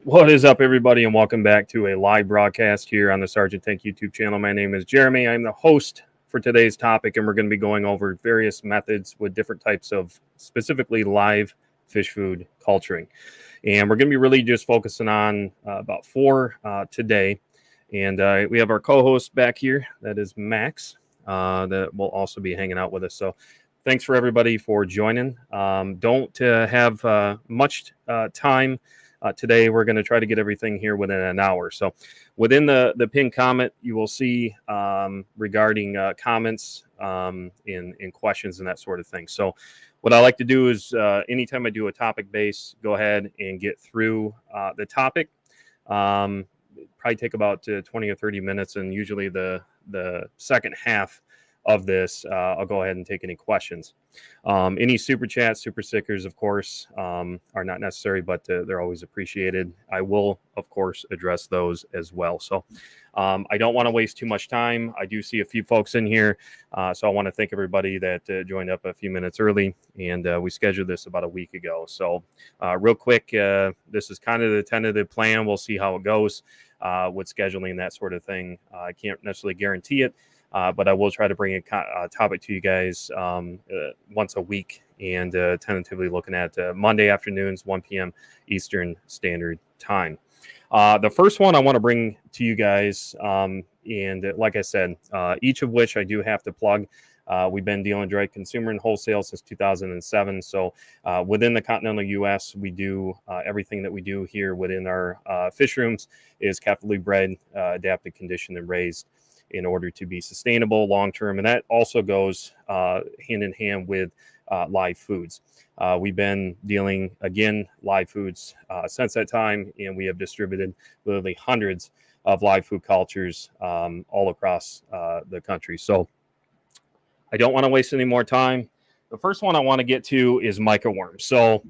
What is up, everybody, and welcome back to a live broadcast here on the Sergeant Tank YouTube channel. My name is Jeremy. I'm the host for today's topic, and we're going to be going over various methods with different types of specifically live fish food culturing. And we're going to be really just focusing on about four today. And we have our co-host back here. That is Max, that will also be hanging out with us. So thanks for everybody for joining. Don't have much time. Today, we're going to try to get everything here within an hour. So within the pinned comment, you will see regarding comments in questions and that sort of thing. So what I like to do is anytime I do a topic base, go ahead and get through the topic. Probably take about 20 or 30 minutes, and usually the second half of this, I'll go ahead and take any questions. Any super chats, super stickers, of course, are not necessary, but they're always appreciated. I will, of course, address those as well. So I don't want to waste too much time. I do see a few folks in here, so I want to thank everybody that joined up a few minutes early, and we scheduled this about a week ago. So real quick, this is kind of the tentative plan. We'll see how it goes with scheduling, that sort of thing. I can't necessarily guarantee it. But I will try to bring a topic to you guys once a week, and tentatively looking at Monday afternoons, 1 p.m. Eastern Standard Time. The first one I want to bring to you guys, and like I said, each of which I do have to plug. We've been dealing direct consumer and wholesale since 2007. So within the continental U.S., we do everything that we do here within our fish rooms is captively bred, adapted, conditioned, and raised in order to be sustainable long-term. And that also goes hand in hand with live foods. We've been dealing, again, live foods since that time, and we have distributed literally hundreds of live food cultures all across the country. So I don't want to waste any more time. The first one I want to get to is microworms. So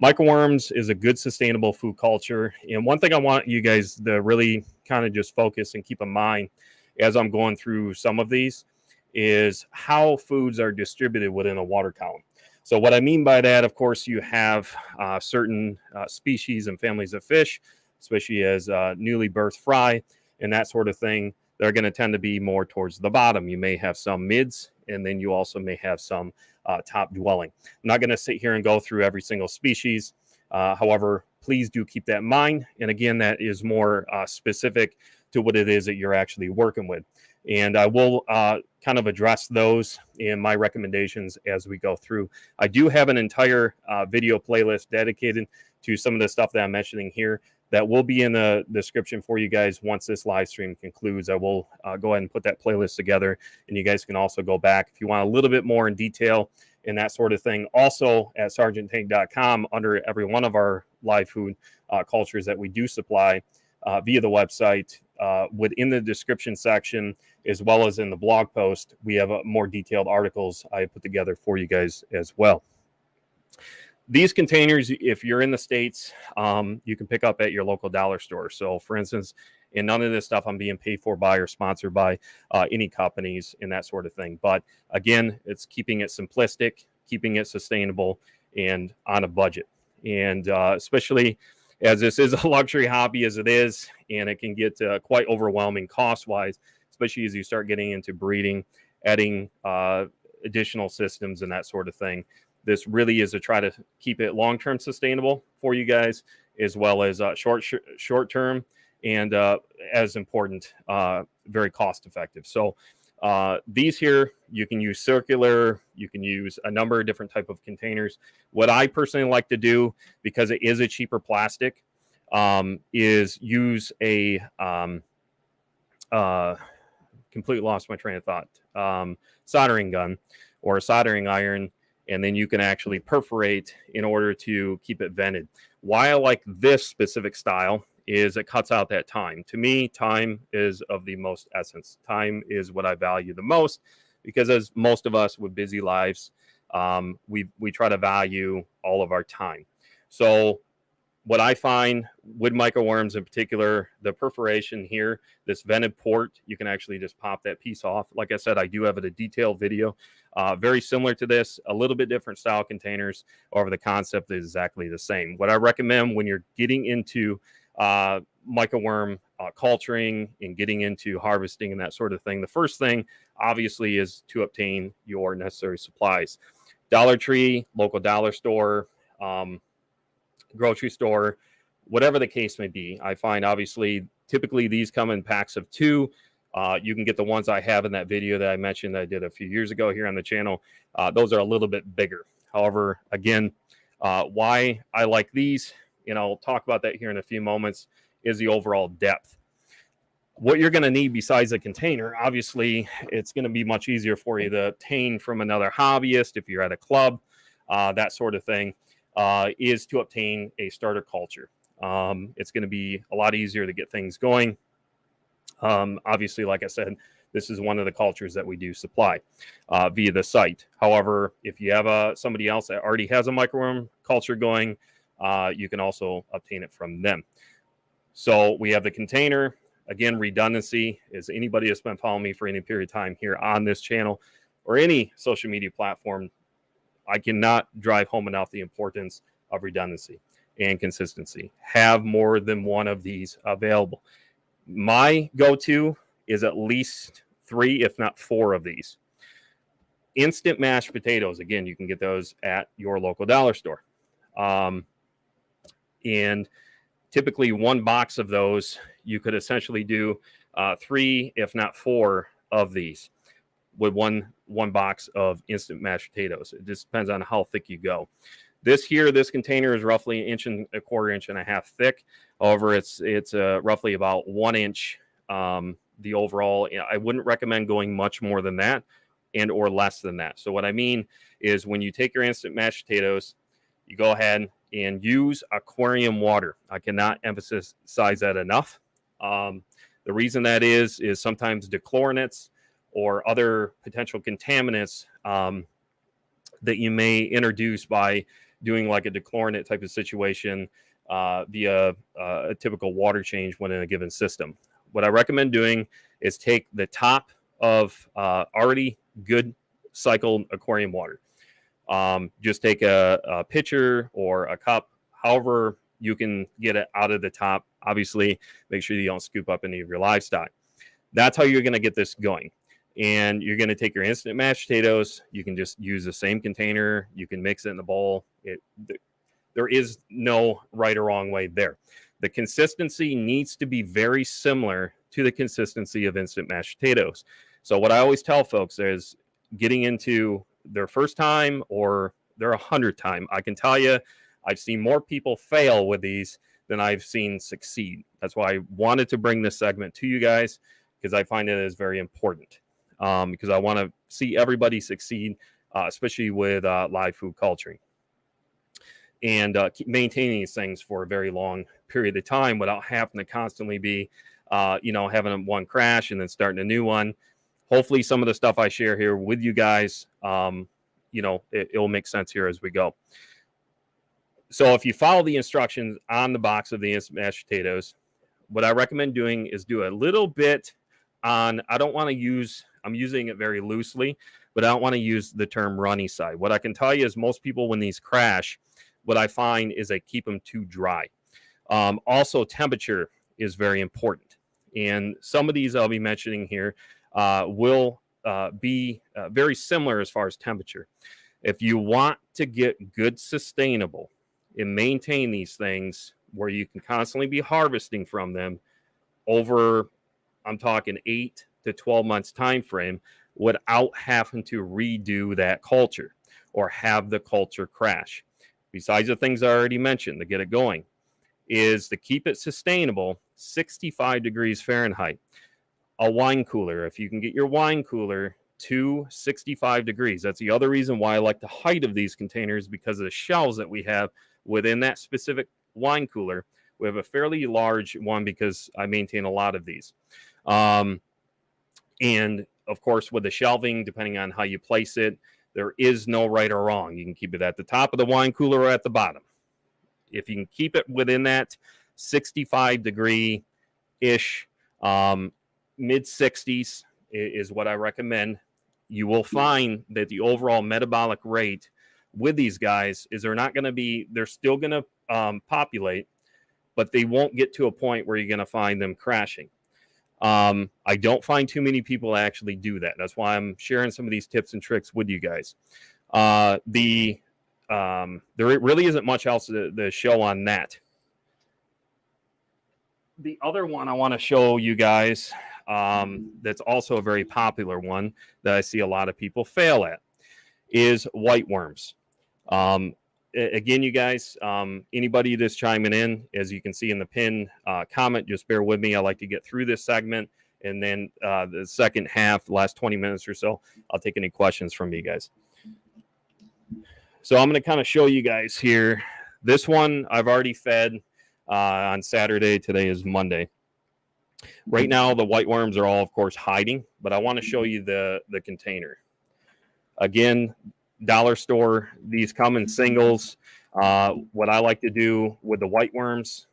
microworms is a good sustainable food culture. And one thing I want you guys to really kind of just focus and keep in mind as I'm going through some of these is how foods are distributed within a water column. So what I mean by that, of course, you have certain species and families of fish, especially as newly birthed fry and that sort of thing. They're going to tend to be more towards the bottom. You may have some mids, and then you also may have some top dwelling. I'm not going to sit here and go through every single species. However, please do keep that in mind. And again, that is more specific to what it is that you're actually working with. And I will kind of address those in my recommendations as we go through. I do have an entire video playlist dedicated to some of the stuff that I'm mentioning here that will be in the description for you guys once this live stream concludes. I will go ahead and put that playlist together, and you guys can also go back if you want a little bit more in detail and that sort of thing. Also at sergeanttank.com, under every one of our live food cultures that we do supply via the website, within the description section, as well as in the blog post, we have more detailed articles I put together for you guys as well. These containers, if you're in the States, you can pick up at your local dollar store. So for instance, and none of this stuff I'm being paid for by or sponsored by any companies and that sort of thing. But again, it's keeping it simplistic, keeping it sustainable, and on a budget. And especially as this is a luxury hobby as it is, and it can get quite overwhelming cost-wise, especially as you start getting into breeding, adding additional systems and that sort of thing. This really is to try to keep it long-term sustainable for you guys, as well as short-term, and as important, very cost-effective. So these here, you can use circular, you can use a number of different type of containers. What I personally like to do, because it is a cheaper plastic, is use a completely lost my train of thought, soldering gun or a soldering iron, and then you can actually perforate in order to keep it vented. Why I like this specific style is it cuts out that time. To me, time is of the most essence. Time is what I value the most, because as most of us with busy lives, we try to value all of our time. So what I find with microworms in particular, the perforation here, this vented port, you can actually just pop that piece off. Like I said, I do have a detailed video, very similar to this, a little bit different style containers. However, the concept is exactly the same. What I recommend when you're getting into microworm culturing and getting into harvesting and that sort of thing, the first thing obviously is to obtain your necessary supplies. Dollar Tree, local dollar store, grocery store, whatever the case may be. I find obviously typically these come in packs of 2. You can get the ones I have in that video that I mentioned that I did a few years ago here on the channel. Those are a little bit bigger. However, again, why I like these, and I'll talk about that here in a few moments, is the overall depth. What you're going to need besides a container, obviously, it's going to be much easier for you to obtain from another hobbyist if you're at a club, that sort of thing, is to obtain a starter culture. It's going to be a lot easier to get things going. Obviously, like I said, this is one of the cultures that we do supply via the site. However, if you have somebody else that already has a microworm culture going, you can also obtain it from them. So we have the container. Again, redundancy is anybody that's been following me for any period of time here on this channel or any social media platform, I cannot drive home enough the importance of redundancy and consistency. Have more than one of these available. My go-to is at least 3, if not 4 of these. Instant mashed potatoes. Again, you can get those at your local dollar store. And typically 1 box of those, you could essentially do 3, if not 4 of these with one box of instant mashed potatoes. It just depends on how thick you go. This container is roughly 1 1/4 1.5 inches thick. However, it's roughly about 1 inch. The overall, I wouldn't recommend going much more than that and or less than that. So what I mean is when you take your instant mashed potatoes, you go ahead and use aquarium water. I cannot emphasize that enough. The reason that is sometimes dechlorinants or other potential contaminants that you may introduce by doing like a dechlorinate type of situation via a typical water change when in a given system. What I recommend doing is take the top of already good cycled aquarium water. Just take a pitcher or a cup, however you can get it out of the top. Obviously, make sure you don't scoop up any of your livestock. That's how you're going to get this going. And you're going to take your instant mashed potatoes. You can just use the same container. You can mix it in the bowl. There is no right or wrong way there. The consistency needs to be very similar to the consistency of instant mashed potatoes. So what I always tell folks is getting into their first time or their 100th time, I can tell you I've seen more people fail with these than I've seen succeed. That's why I wanted to bring this segment to you guys, because I find it is very important. Because I want to see everybody succeed, especially with live food culturing. And keep maintaining these things for a very long period of time without having to constantly be, having one crash and then starting a new one. Hopefully some of the stuff I share here with you guys, it'll make sense here as we go. So if you follow the instructions on the box of the instant mashed potatoes, what I recommend doing is do a little bit on, I'm using it very loosely, but I don't want to use the term runny side. What I can tell you is most people, when these crash, what I find is they keep them too dry. Also, temperature is very important. And some of these I'll be mentioning here will be very similar as far as temperature. If you want to get good sustainable and maintain these things where you can constantly be harvesting from them over, I'm talking 8 to 12 months time frame, without having to redo that culture or have the culture crash. Besides the things I already mentioned to get it going, is to keep it sustainable, 65 degrees Fahrenheit. A wine cooler, if you can get your wine cooler to 65 degrees. That's the other reason why I like the height of these containers, because of the shelves that we have within that specific wine cooler. We have a fairly large one because I maintain a lot of these. And of course, with the shelving, depending on how you place it, there is no right or wrong. You can keep it at the top of the wine cooler or at the bottom. If you can keep it within that 65 degree-ish, mid 60s is what I recommend. You will find that the overall metabolic rate with these guys is they're still going to populate, but they won't get to a point where you're going to find them crashing. I don't find too many people actually do that. That's why I'm sharing some of these tips and tricks with you guys. There really isn't much else to show on that. The other one I want to show you guys, that's also a very popular one that I see a lot of people fail at, is white worms. Again, you guys, anybody that's chiming in, as you can see in the pin comment, just bear with me. I like to get through this segment, and then the second half, the last 20 minutes or so, I'll take any questions from you guys. So I'm going to kind of show you guys here. This one I've already fed on Saturday. Today is Monday. Right now, the white worms are all, of course, hiding, but I want to show you the container. Again, dollar store, these come in singles. What I like to do with the white worms,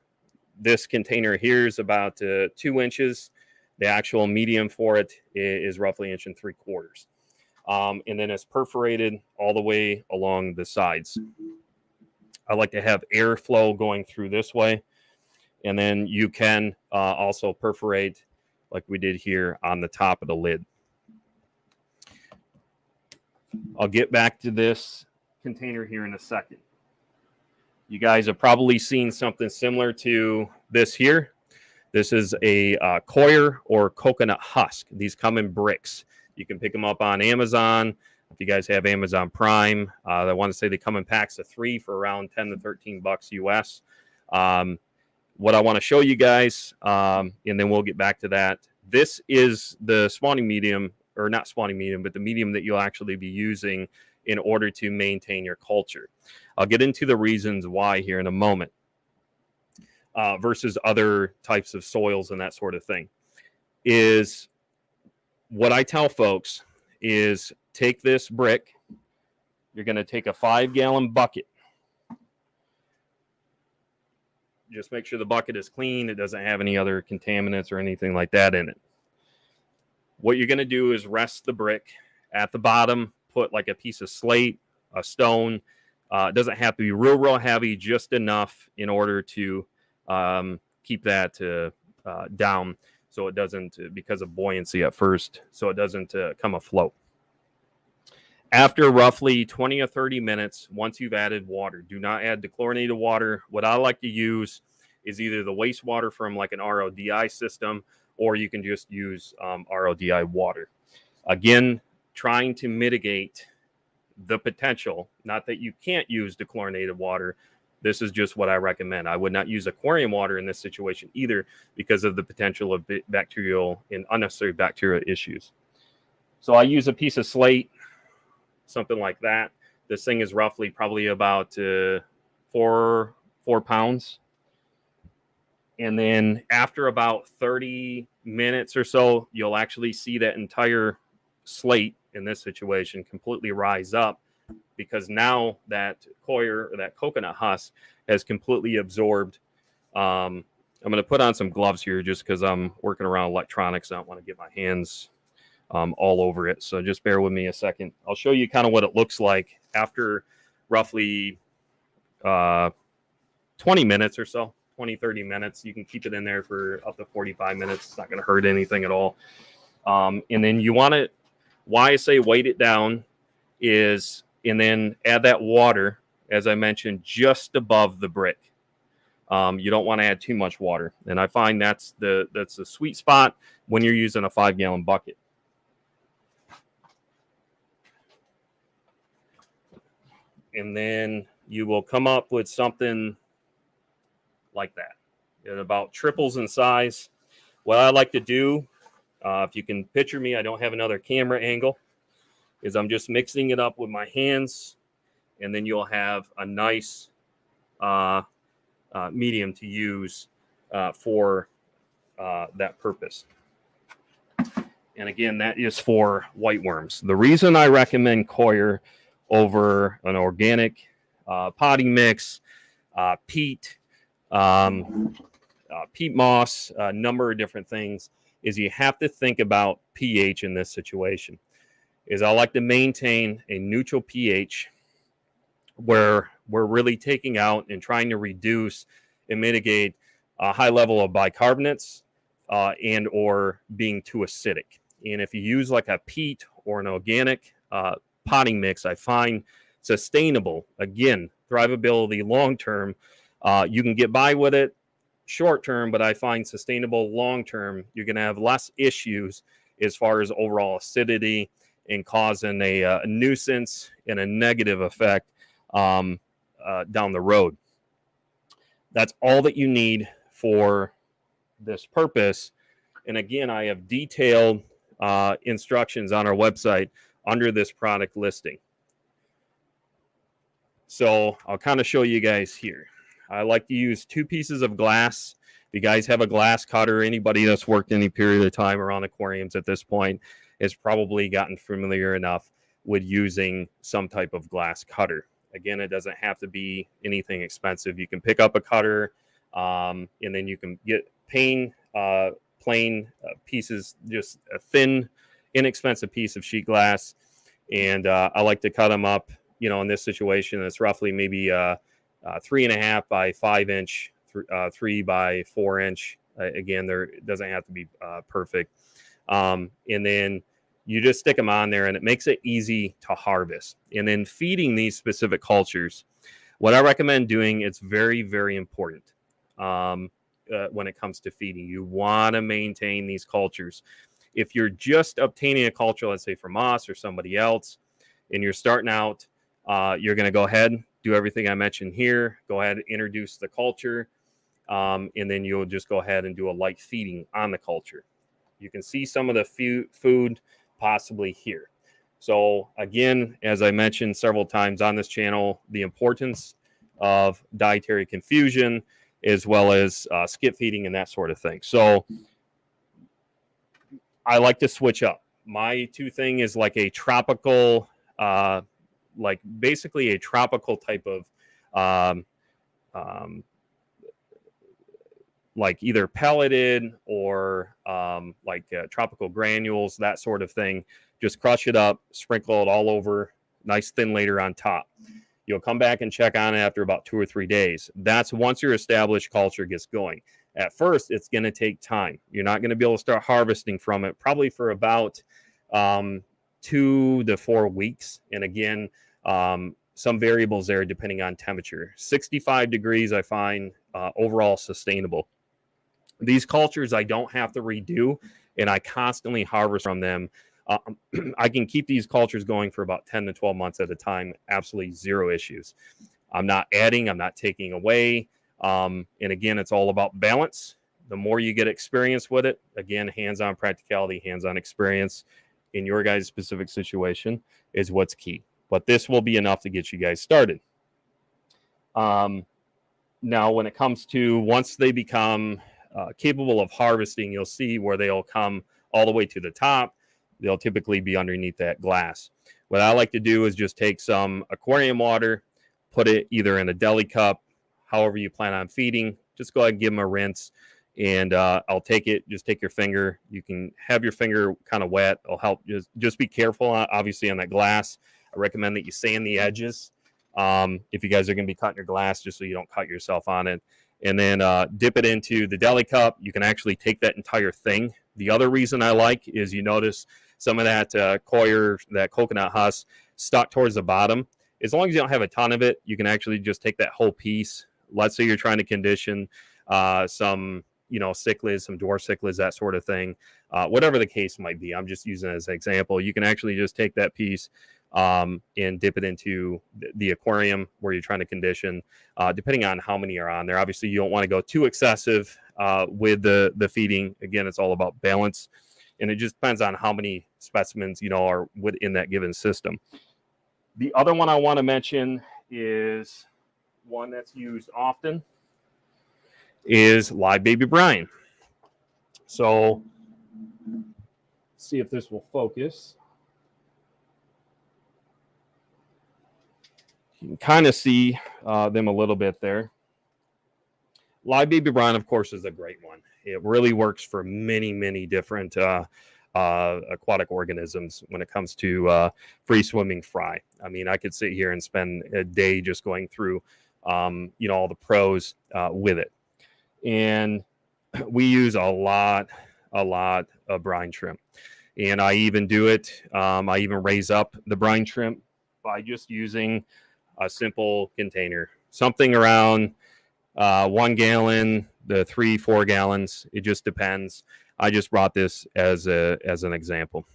this container here is about 2 inches. The actual medium for it is roughly 1 3/4 inches. And then it's perforated all the way along the sides. I like to have airflow going through this way. And then you can also perforate like we did here on the top of the lid. I'll get back to this container here in a second. You guys have probably seen something similar to this here. This is a coir or coconut husk. These come in bricks. You can pick them up on Amazon. If you guys have Amazon Prime, I want to say they come in packs of 3 for around 10 to 13 bucks US. What I want to show you guys, and then we'll get back to that. This is the spawning medium, or not spawning medium, but the medium that you'll actually be using in order to maintain your culture. I'll get into the reasons why here in a moment, versus other types of soils and that sort of thing. Is what I tell folks is take this brick. You're going to take a 5-gallon bucket. Just make sure the bucket is clean. It doesn't have any other contaminants or anything like that in it. What you're going to do is rest the brick at the bottom, put like a piece of slate, a stone. It doesn't have to be real heavy, just enough in order to keep that down so it doesn't, because of buoyancy at first, so it doesn't come afloat. After roughly 20 or 30 minutes, once you've added water, do not add dechlorinated water. What I like to use is either the wastewater from like an RODI system, or you can just use RODI water. Again, trying to mitigate the potential, not that you can't use dechlorinated water. This is just what I recommend. I would not use aquarium water in this situation either, because of the potential of bacterial and unnecessary bacterial issues. So I use a piece of slate, something like that. This thing is roughly probably about 4 pounds. And then after about 30 minutes or so, you'll actually see that entire slate in this situation completely rise up, because now that coir, or that coconut husk, has completely absorbed. I'm going to put on some gloves here just because I'm working around electronics. I don't want to get my hands all over it. So just bear with me a second. I'll show you kind of what it looks like after roughly 20 minutes or so, 20, 30 minutes. You can keep it in there for up to 45 minutes. It's not going to hurt anything at all. And then you want to, why I say weight it down is, and then add that water, as I mentioned, just above the brick. You don't want to add too much water. And I find that's the sweet spot when you're using a 5-gallon bucket. And then you will come up with something like that. It about triples in size. What I like to do, if you can picture me, I don't have another camera angle, is I'm just mixing it up with my hands, and then you'll have a nice medium to use for that purpose. And again, that is for white worms. The reason I recommend coir over an organic potting mix, peat, peat moss, a number of different things, is you have to think about pH in this situation. Is I like to maintain a neutral pH where we're really taking out and trying to reduce and mitigate a high level of bicarbonates and or being too acidic. And if you use like a peat or an organic potting mix, I find sustainable, again, thrivability long term. You can get by with it short term, but I find sustainable long term, you're going to have less issues as far as overall acidity and causing a nuisance and a negative effect down the road. That's all that you need for this purpose. And again, I have detailed instructions on our website under this product listing. So I'll kind of show you guys here. I like to use 2 pieces of glass. If you guys have a glass cutter, anybody that's worked any period of time around aquariums at this point has probably gotten familiar enough with using some type of glass cutter. Again, it doesn't have to be anything expensive. You can pick up a cutter and then you can get plain pieces, just a thin, inexpensive piece of sheet glass. And I like to cut them up, you know, in this situation, it's roughly maybe 3.5 by 5 inch, 3 by 4 inch. Again, it doesn't have to be perfect. And then you just stick them on there and it makes it easy to harvest. And then feeding these specific cultures, what I recommend doing, it's very, very important when it comes to feeding. You want to maintain these cultures. If you're just obtaining a culture, let's say from us or somebody else, and you're starting out, you're going to go ahead, do everything I mentioned here, go ahead and introduce the culture, and then you'll just go ahead and do a light feeding on the culture. You can see some of the food possibly here. So again, as I mentioned several times on this channel, the importance of dietary confusion as well as skip feeding and that sort of thing. So I like to switch up. My 2 thing is like a tropical, like basically a tropical type of like either pelleted or like tropical granules, that sort of thing. Just crush it up, sprinkle it all over, nice thin layer on top. You'll come back and check on it after about 2 or 3 days. That's once your established culture gets going. At first, it's going to take time. You're not going to be able to start harvesting from it probably for about 2 to 4 weeks. And again, some variables there depending on temperature. 65 degrees, I find overall sustainable. These cultures I don't have to redo, and I constantly harvest from them. I can keep these cultures going for about 10 to 12 months at a time, absolutely zero issues. I'm not adding, I'm not taking away. And again, it's all about balance. The more you get experience with it, again, hands-on practicality, hands-on experience in your guys' specific situation is what's key. But this will be enough to get you guys started. Now, when it comes to once they become capable of harvesting, you'll see where they'll come all the way to the top. They'll typically be underneath that glass. What I like to do is just take some aquarium water, put it either in a deli cup, however you plan on feeding. Just go ahead and give them a rinse. And I'll take it, just take your finger. You can have your finger kind of wet. It'll help. Just be careful, obviously, on that glass. I recommend that you sand the edges if you guys are going to be cutting your glass, just so you don't cut yourself on it. And then dip it into the deli cup. You can actually take that entire thing. The other reason I like is you notice some of that coir, that coconut husk, stuck towards the bottom. As long as you don't have a ton of it, you can actually just take that whole piece. Let's say you're trying to condition some, cichlids, some dwarf cichlids, that sort of thing. Whatever the case might be, I'm just using it as an example. You can actually just take that piece and dip it into the aquarium where you're trying to condition, depending on how many are on there. Obviously, you don't want to go too excessive with the feeding. Again, it's all about balance, and it just depends on how many specimens are within that given system. The other one I want to mention is one that's used often is live baby brine. So see if this will focus. You can kind of see them a little bit there. Live baby brine, of course, is a great one. It really works for many, many different aquatic organisms when it comes to free swimming fry. I mean, I could sit here and spend a day just going through, all the pros with it. And we use a lot of brine shrimp. And I even do it. I even raise up the brine shrimp by just using a simple container, something around 1 gallon to 3-4 gallons. It just depends. I just brought this as an example.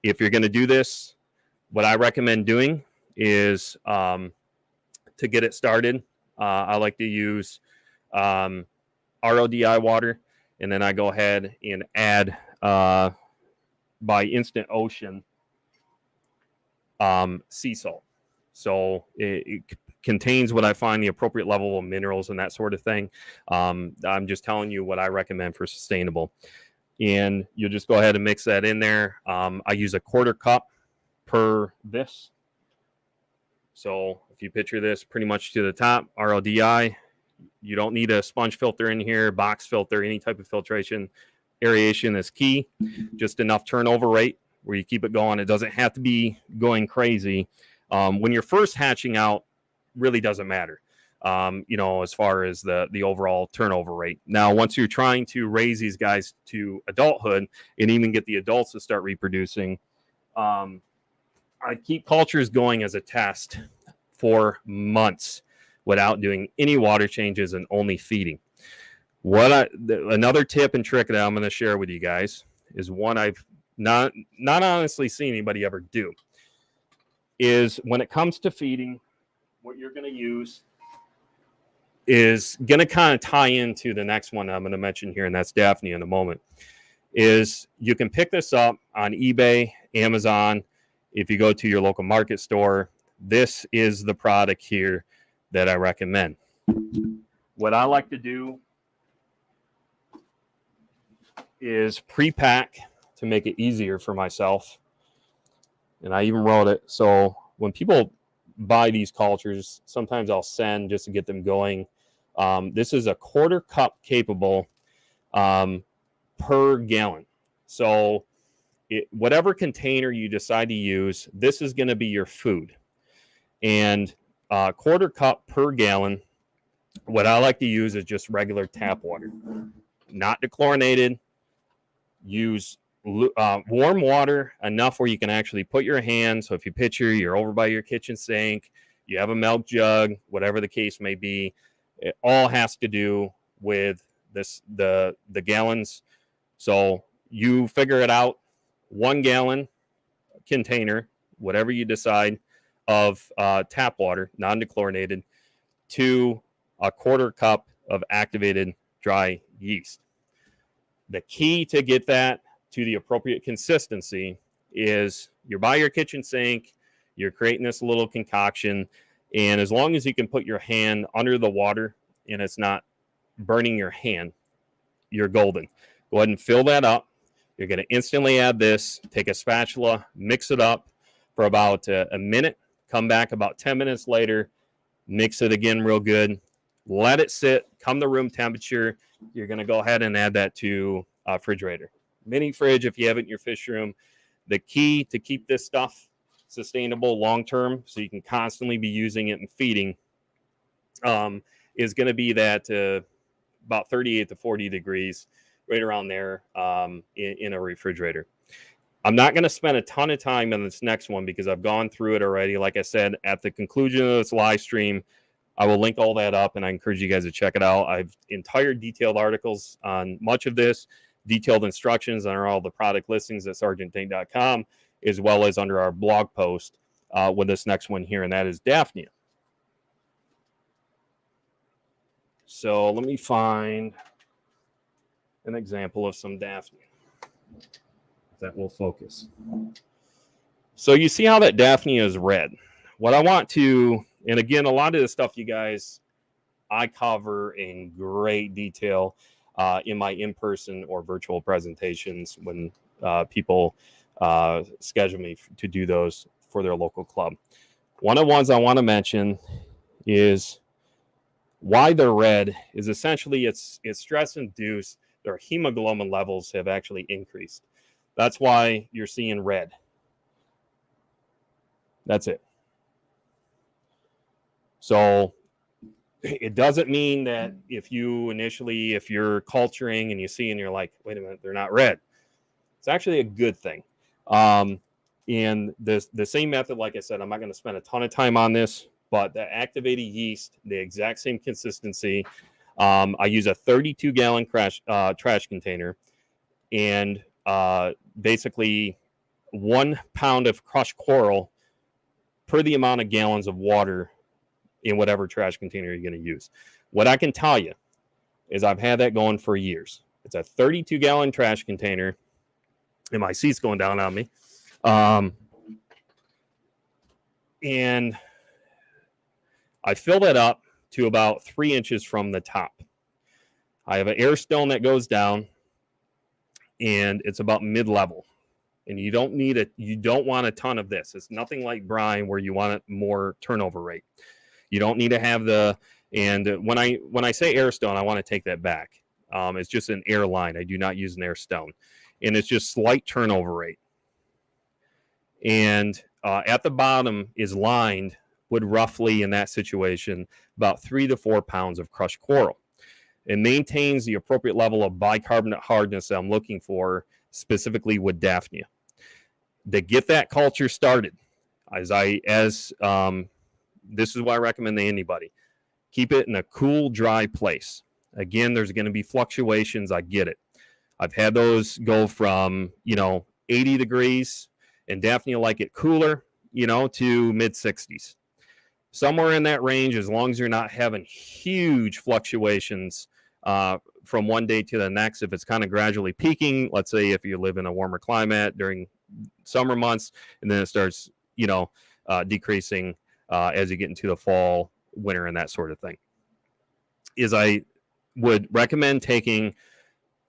If you're going to do this, what I recommend doing is to get it started. I like to use RODI water, and then I go ahead and add by Instant Ocean sea salt. So it contains what I find the appropriate level of minerals and that sort of thing. I'm just telling you what I recommend for sustainable. And you'll just go ahead and mix that in there. I use a 1/4 cup per this. So if you picture this pretty much to the top, RODI, you don't need a sponge filter in here, box filter, any type of filtration. Aeration is key. Just enough turnover rate where you keep it going. It doesn't have to be going crazy. When you're first hatching out, really doesn't matter, as far as the overall turnover rate. Now, once you're trying to raise these guys to adulthood and even get the adults to start reproducing, I keep cultures going as a test for months without doing any water changes and only feeding. Another tip and trick that I'm going to share with you guys is one I've not honestly seen anybody ever do, is when it comes to feeding, what you're going to use is going to kind of tie into the next one I'm going to mention here, and that's Daphnia in a moment. Is you can pick this up on eBay, Amazon. If you go to your local market store, this is the product here that I recommend. What I like to do is pre-pack to make it easier for myself. And I even wrote it. So when people buy these cultures, sometimes I'll send just to get them going. This is a 1/4 cup capable per gallon. So whatever container you decide to use, this is going to be your food. And 1/4 cup per gallon. What I like to use is just regular tap water, not dechlorinated. Use warm water enough where you can actually put your hand. So if you picture you're over by your kitchen sink, you have a milk jug, whatever the case may be, it all has to do with the gallons. So you figure it out. 1 gallon container, whatever you decide, of tap water, non-dechlorinated, to a 1/4 cup of activated dry yeast. The key to get that to the appropriate consistency is you're by your kitchen sink, you're creating this little concoction, and as long as you can put your hand under the water and it's not burning your hand, you're golden. Go ahead and fill that up. You're going to instantly add this, take a spatula, mix it up for about a minute, come back about 10 minutes later, mix it again real good, let it sit, come to room temperature. You're going to go ahead and add that to a refrigerator. Mini fridge, if you have it in your fish room. The key to keep this stuff sustainable long-term, so you can constantly be using it and feeding, is going to be that about 38 to 40 degrees, right around there, in a refrigerator. I'm not going to spend a ton of time on this next one because I've gone through it already. Like I said, at the conclusion of this live stream, I will link all that up, and I encourage you guys to check it out. I've entire detailed articles on much of this, detailed instructions on all the product listings at sergeanttank.com, as well as under our blog post with this next one here, and that is Daphnia. So let me find an example of some Daphnia that will focus. So you see how that Daphnia is red. What I want to, and again, a lot of this stuff, you guys, I cover in great detail in my in-person or virtual presentations when people schedule me to do those for their local club. One of the ones I want to mention is why they're red is essentially it's stress-induced. Their hemoglobin levels have actually increased. That's why you're seeing red. That's it. So It doesn't mean that if you're culturing and you see and you're like, wait a minute, they're not red. It's actually a good thing. And the same method, like I said, I'm not going to spend a ton of time on this, but the activated yeast, the exact same consistency. I use a 32-gallon trash container, and basically 1 pound of crushed coral per the amount of gallons of water in whatever trash container you're going to use. What I can tell you is I've had that going for years. It's a 32-gallon trash container, and my seat's going down on me. And I fill that up to about 3 inches from the top. I have an air stone that goes down, and it's about mid-level. And you don't want a ton of this. It's nothing like brine where you want more turnover rate. You don't need to have and when I say air stone, I want to take that back. It's just an air line. I do not use an air stone. And it's just slight turnover rate. And at the bottom is lined with roughly, in that situation, about 3 to 4 pounds of crushed coral. It maintains the appropriate level of bicarbonate hardness that I'm looking for, specifically with Daphnia. To get that culture started, this is what I recommend to anybody. Keep it in a cool, dry place. Again, there's going to be fluctuations. I get it. I've had those go from, 80 degrees, and Daphnia like it cooler, to mid 60s. Somewhere in that range, as long as you're not having huge fluctuations from one day to the next. If it's kind of gradually peaking, let's say if you live in a warmer climate during summer months, and then it starts, decreasing as you get into the fall, winter, and that sort of thing. I would recommend taking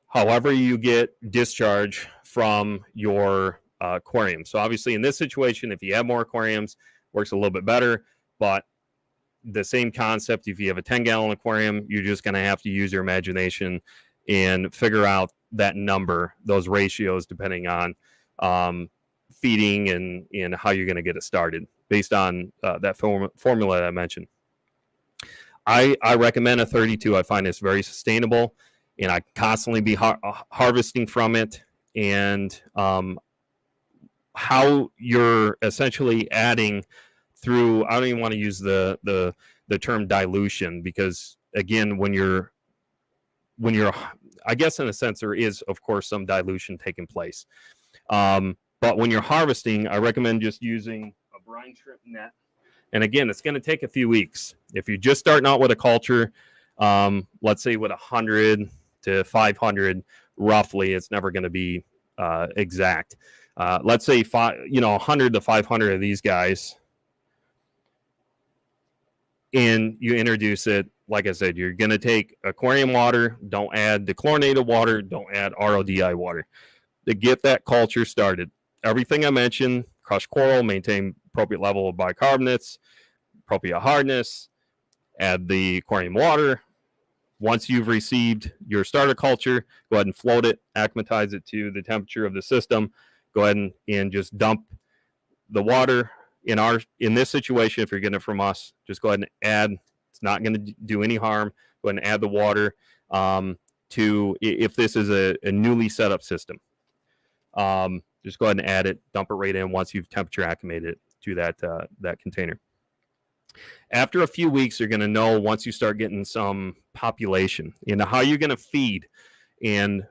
however you get discharge from your aquarium. So obviously in this situation, if you have more aquariums, works a little bit better, but the same concept, if you have a 10-gallon aquarium, you're just going to have to use your imagination and figure out that number, those ratios, depending on feeding and how you're going to get it started based on that formula that I mentioned. I recommend a 32. I find it's very sustainable, and I constantly be harvesting from it. And how you're essentially adding through, I don't even want to use the term dilution, because again, when you're, I guess in a sense there is of course some dilution taking place. But when you're harvesting, I recommend just using a brine shrimp net. And again, it's going to take a few weeks. If you're just starting out with a culture, let's say with 100 to 500, roughly, it's never going to be exact. Let's say 100 to 500 of these guys, and you introduce it. Like I said, you're going to take aquarium water. Don't add dechlorinated water. Don't add RODI water to get that culture started. Everything I mentioned: crushed coral, maintain appropriate level of bicarbonates, appropriate hardness, add the aquarium water. Once you've received your starter culture, go ahead and float it, acclimatize it to the temperature of the system. Go ahead and just dump the water. In this situation, if you're getting it from us, just go ahead and add. It's not going to do any harm. Go ahead and add the water to, if this is a newly set up system. Just go ahead and add it, dump it right in once you've temperature acclimated it to that container. After a few weeks, you're going to know, once you start getting some population, how you're going to feed and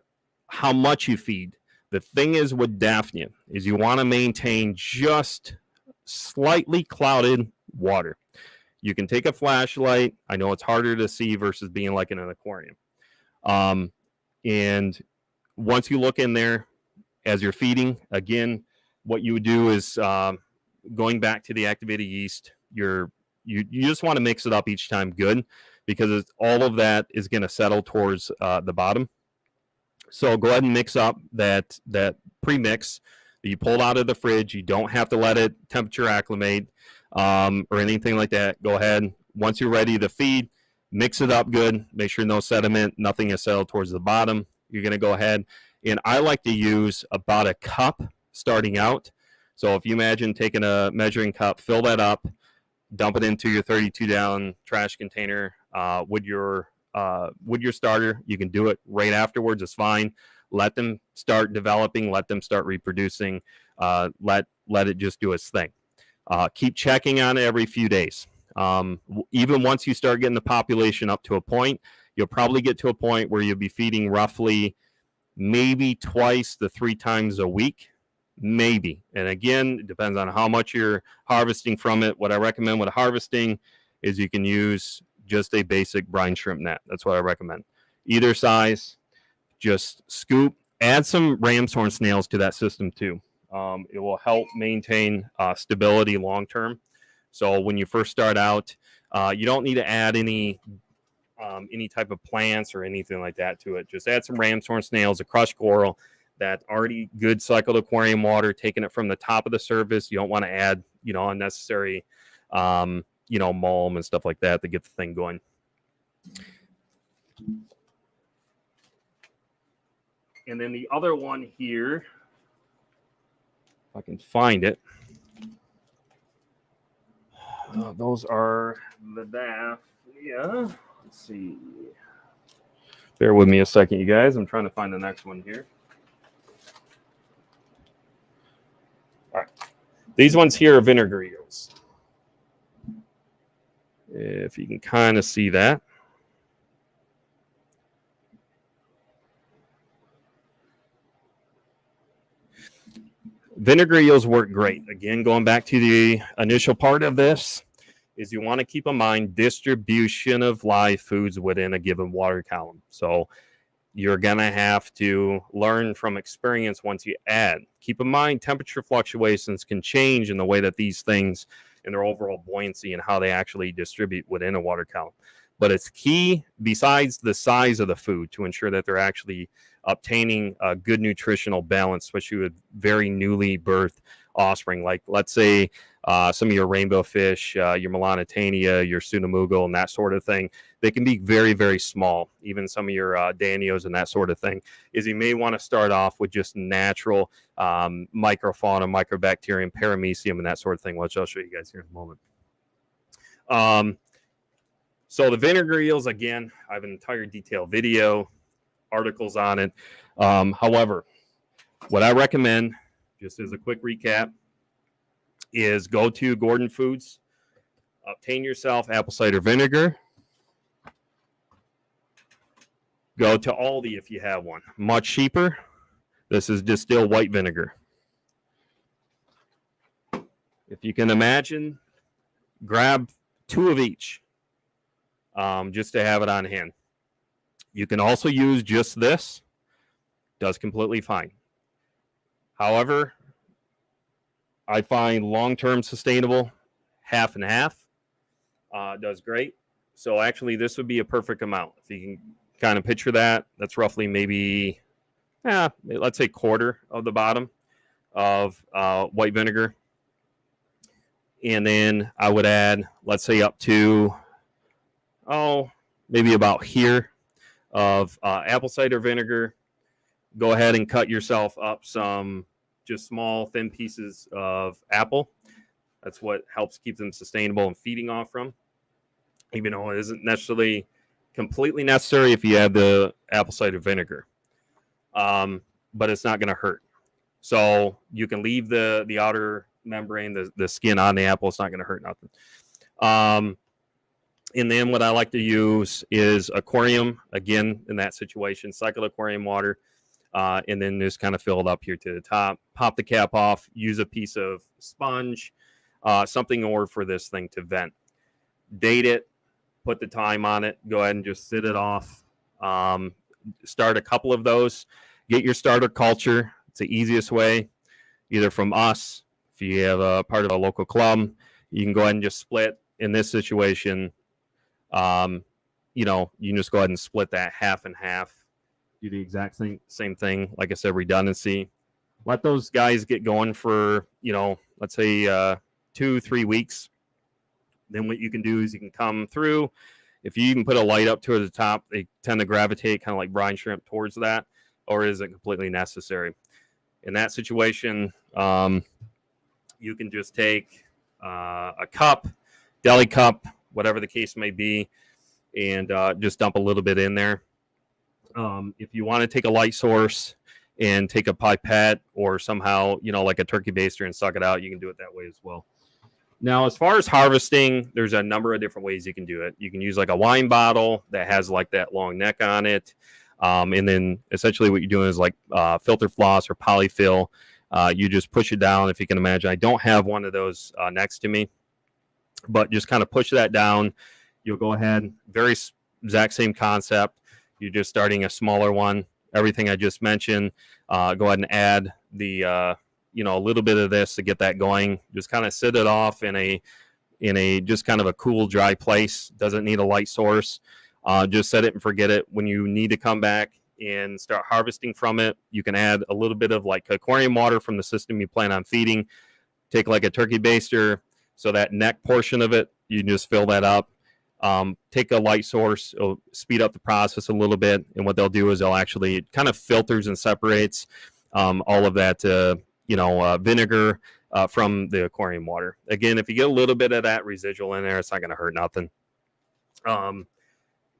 how much you feed. The thing is with Daphnia is you want to maintain just slightly clouded water. You can take a flashlight. I know it's harder to see versus being like in an aquarium. And once you look in there as you're feeding, again, what you would do is going back to the activated yeast. You just want to mix it up each time good, because all of that is going to settle towards the bottom. So go ahead and mix up that pre-mix that you pulled out of the fridge. You don't have to let it temperature acclimate or anything like that. Go ahead. Once you're ready to feed, mix it up good. Make sure no sediment, nothing is settled towards the bottom. You're going to go ahead. And I like to use about a cup starting out. So if you imagine taking a measuring cup, fill that up, dump it into your 32-gallon trash container. with your starter. You can do it right afterwards. It's fine. Let them start developing. Let them start reproducing. Let it just do its thing. Keep checking on it every few days. Even once you start getting the population up to a point, you'll probably get to a point where you'll be feeding roughly maybe twice to 3 times a week, maybe. And again, it depends on how much you're harvesting from it. What I recommend with harvesting is you can use just a basic brine shrimp net. That's what I recommend. Either size, just scoop, add some ram's horn snails to that system too. It will help maintain stability long term. So when you first start out, you don't need to add any type of plants or anything like that to it. Just add some ram's horn snails, a crushed coral, that already good cycled aquarium water, taking it from the top of the surface. You don't want to add, unnecessary, mulm and stuff like that to get the thing going. And then the other one here, if I can find it. Those are the Daphnia. Let's see. Bear with me a second, you guys. I'm trying to find the next one here. All right. These ones here are vinegar eels. If you can kind of see that. Vinegar eels work great. Again, going back to the initial part of this, is you want to keep in mind distribution of live foods within a given water column. So you're going to have to learn from experience once you add. Keep in mind temperature fluctuations can change in the way that these things and their overall buoyancy and how they actually distribute within a water column. But it's key, besides the size of the food, to ensure that they're actually obtaining a good nutritional balance, especially with very newly birthed offspring. Like, let's say some of your rainbow fish, your Melanitania, your Sunamugal, and that sort of thing. They can be very, very small. Even some of your Danios and that sort of thing. Is you may want to start off with just natural microfauna, microbacterium, paramecium, and that sort of thing, which I'll show you guys here in a moment. So the vinegar eels, again, I have an entire detailed video, articles on it. However, what I recommend, just as a quick recap, is go to Gordon Foods, obtain yourself apple cider vinegar. Go to Aldi if you have one. Much cheaper. This is distilled white vinegar. If you can imagine, grab 2 of each. Just to have it on hand. You can also use just this. Does completely fine. However, I find long-term sustainable, half and half, does great. So actually, this would be a perfect amount. If you can kind of picture that, that's roughly maybe, let's say quarter of the bottom of white vinegar. And then I would add, let's say up to, maybe about here of apple cider vinegar. Go ahead and cut yourself up some just small, thin pieces of apple. That's what helps keep them sustainable and feeding off from. Even though it isn't necessarily completely necessary if you have the apple cider vinegar. But it's not going to hurt. So you can leave the outer membrane, the skin on the apple. It's not going to hurt nothing. And then what I like to use is aquarium, again, in that situation, cycle aquarium water, and then just kind of fill it up here to the top. Pop the cap off, use a piece of sponge, something in order for this thing to vent. Date it, put the time on it, go ahead and just sit it off. Start a couple of those. Get your starter culture. It's the easiest way, either from us, if you have a part of a local club, you can go ahead and just split. In this situation, you can just go ahead and split that half and half. Do the exact same thing. Like I said, redundancy. Let those guys get going for, let's say 2-3 weeks. Then what you can do is you can come through. If you even put a light up to the top, they tend to gravitate kind of like brine shrimp towards that, or is it completely necessary? In that situation, you can just take a cup, deli cup, whatever the case may be, and just dump a little bit in there. If you want to take a light source and take a pipette or somehow, like a turkey baster and suck it out, you can do it that way as well. Now, as far as harvesting, there's a number of different ways you can do it. You can use like a wine bottle that has like that long neck on it. And then essentially what you're doing is like filter floss or polyfill. You just push it down, if you can imagine. I don't have one of those next to me, but just kind of push that down. You'll go ahead, very exact same concept. You're just starting a smaller one. Everything I just mentioned, go ahead and add the, a little bit of this to get that going. Just kind of sit it off in a just kind of a cool, dry place. Doesn't need a light source. Just set it and forget it. When you need to come back and start harvesting from it, you can add a little bit of like aquarium water from the system you plan on feeding. Take like a turkey baster, so that neck portion of it, you just fill that up. Take a light source, it'll speed up the process a little bit, and what they'll do is they'll actually, it kind of filters and separates all of that vinegar from the aquarium water. Again, if you get a little bit of that residual in there, it's not going to hurt nothing.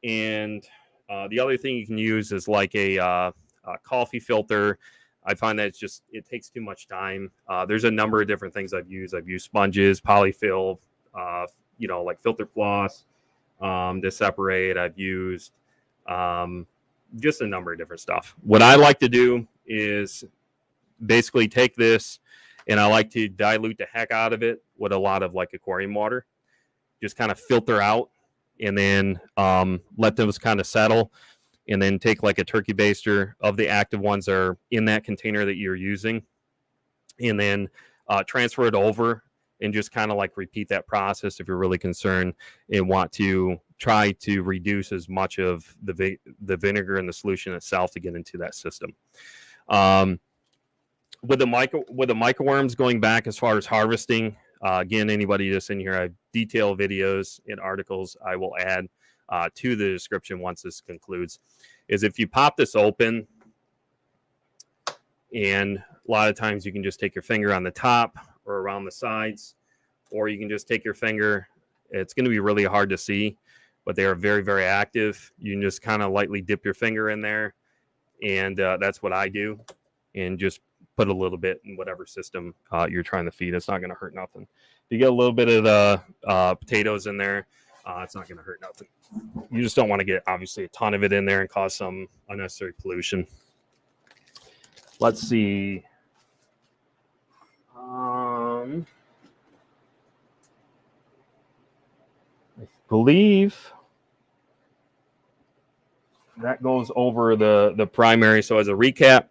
And the other thing you can use is like a coffee filter. I find that it takes too much time. There's a number of different things I've used. I've used sponges, polyfill, like filter floss to separate. I've used just a number of different stuff. What I like to do is basically take this, and I like to dilute the heck out of it with a lot of like aquarium water. Just kind of filter out, and then let those kind of settle, and then take like a turkey baster of the active ones that are in that container that you're using, and then transfer it over and just kind of like repeat that process if you're really concerned and want to try to reduce as much of the vinegar in the solution itself to get into that system. With the microworms, going back as far as harvesting, again, anybody that's in here, I have detailed videos and articles I will add to the description once this concludes. Is if you pop this open, and a lot of times you can just take your finger on the top or around the sides, or you can just take your finger. It's going to be really hard to see, but they are very, very active. You can just kind of lightly dip your finger in there, and that's what I do, and just put a little bit in whatever system you're trying to feed. It's not going to hurt nothing. If you get a little bit of the potatoes in there, it's not going to hurt nothing. You just don't want to get, obviously, a ton of it in there and cause some unnecessary pollution. Let's see. I believe that goes over the primary. So as a recap,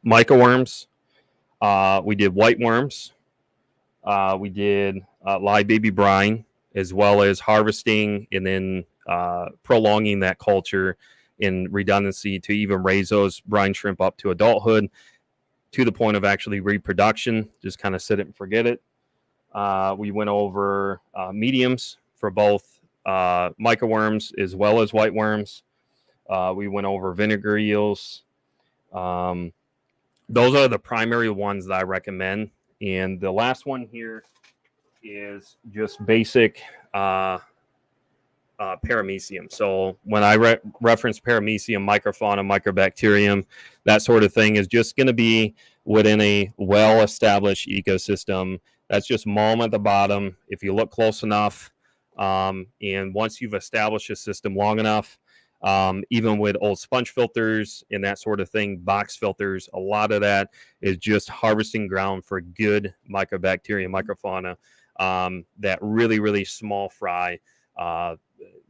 microworms, we did white worms, we did live baby brine, as well as harvesting and then prolonging that culture in redundancy to even raise those brine shrimp up to adulthood to the point of actually reproduction. Just kind of sit it and forget it. We went over mediums for both microworms as well as white worms. We went over vinegar eels. Those are the primary ones that I recommend. And the last one here is just basic paramecium. So when I reference paramecium, microfauna, microbacterium, that sort of thing is just going to be within a well-established ecosystem. That's just mulm at the bottom. If you look close enough, and once you've established a system long enough, even with old sponge filters and that sort of thing, box filters, a lot of that is just harvesting ground for good microbacteria, microfauna, that really, really small fry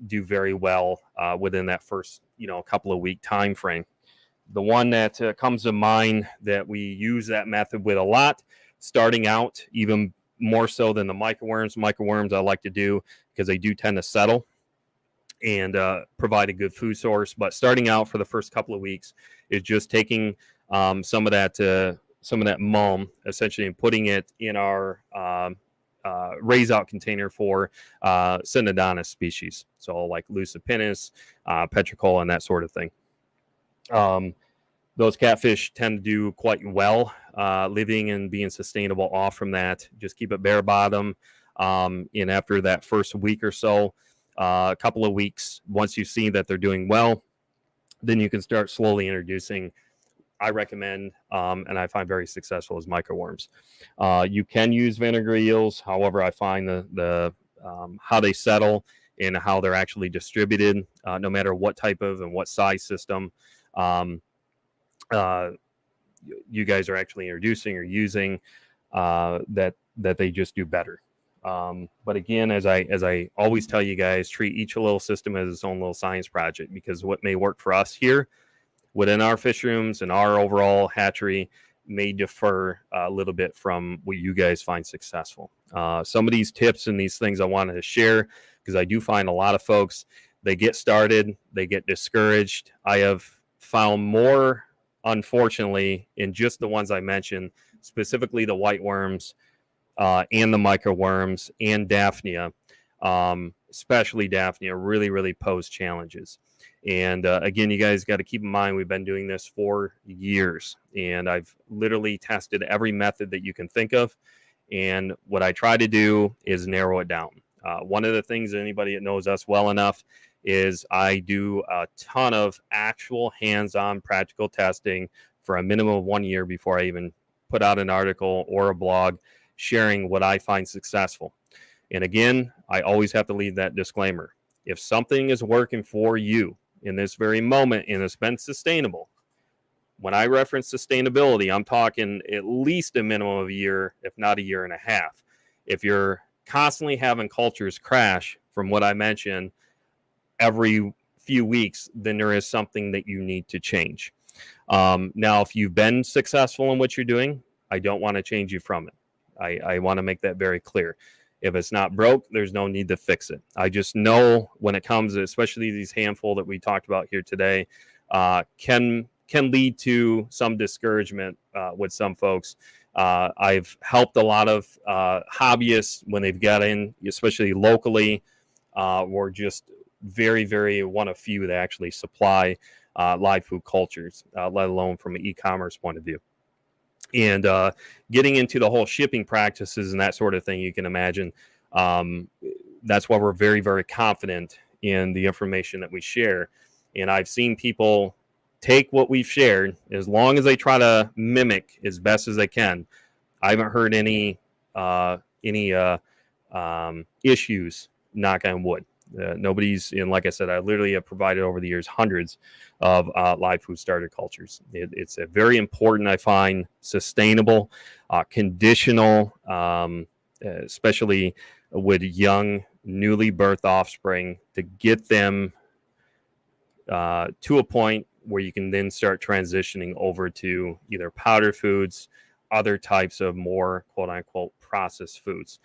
do very well within that first, couple of week time frame. The one that comes to mind that we use that method with a lot, starting out even more so than the microworms. Microworms I like to do because they do tend to settle and provide a good food source. But starting out for the first couple of weeks is just taking some of that mulm essentially and putting it in our raise out container for Synodontis species. So like Lucipinus, Petricola, and that sort of thing. Those catfish tend to do quite well living and being sustainable off from that. Just keep it bare bottom. And after that first week or so, a couple of weeks. Once you see that they're doing well, then you can start slowly introducing. I recommend, and I find very successful, as microworms. You can use vinegar eels. However, I find the how they settle and how they're actually distributed, no matter what type of and what size system you guys are actually introducing or using, that they just do better. But again, as I always tell you guys, treat each little system as its own little science project, because what may work for us here within our fish rooms and our overall hatchery may differ a little bit from what you guys find successful. Some of these tips and these things I wanted to share, because I do find a lot of folks, they get started, they get discouraged. I have found more, unfortunately, in just the ones I mentioned, specifically the white worms and the microworms and Daphnia, especially Daphnia, really pose challenges. And again, you guys got to keep in mind, we've been doing this for years, and I've literally tested every method that you can think of. And what I try to do is narrow it down. One of the things, anybody that knows us well enough, is I do a ton of actual hands-on practical testing for a minimum of 1 year before I even put out an article or a blog sharing what I find successful. And again, I always have to leave that disclaimer. If something is working for you in this very moment and it's been sustainable, when I reference sustainability, I'm talking at least a minimum of a year, if not a year and a half. If you're constantly having cultures crash from what I mentioned every few weeks, then there is something that you need to change. Now, if you've been successful in what you're doing, I don't want to change you from it. I want to make that very clear. If it's not broke, there's no need to fix it. I just know when it comes, especially these handful that we talked about here today, can lead to some discouragement with some folks. I've helped a lot of hobbyists when they've got in, especially locally, or just very one of few that actually supply live food cultures, let alone from an e-commerce point of view. And getting into the whole shipping practices and that sort of thing, you can imagine, that's why we're very confident in the information that we share. And I've seen people take what we've shared, as long as they try to mimic as best as they can. I haven't heard any issues, knock on wood. Nobody's, and like I said, I literally have provided over the years hundreds of live food starter cultures. It's a very important, I find, sustainable, conditional, especially with young, newly birthed offspring, to get them to a point where you can then start transitioning over to either powder foods, other types of more quote unquote processed foods.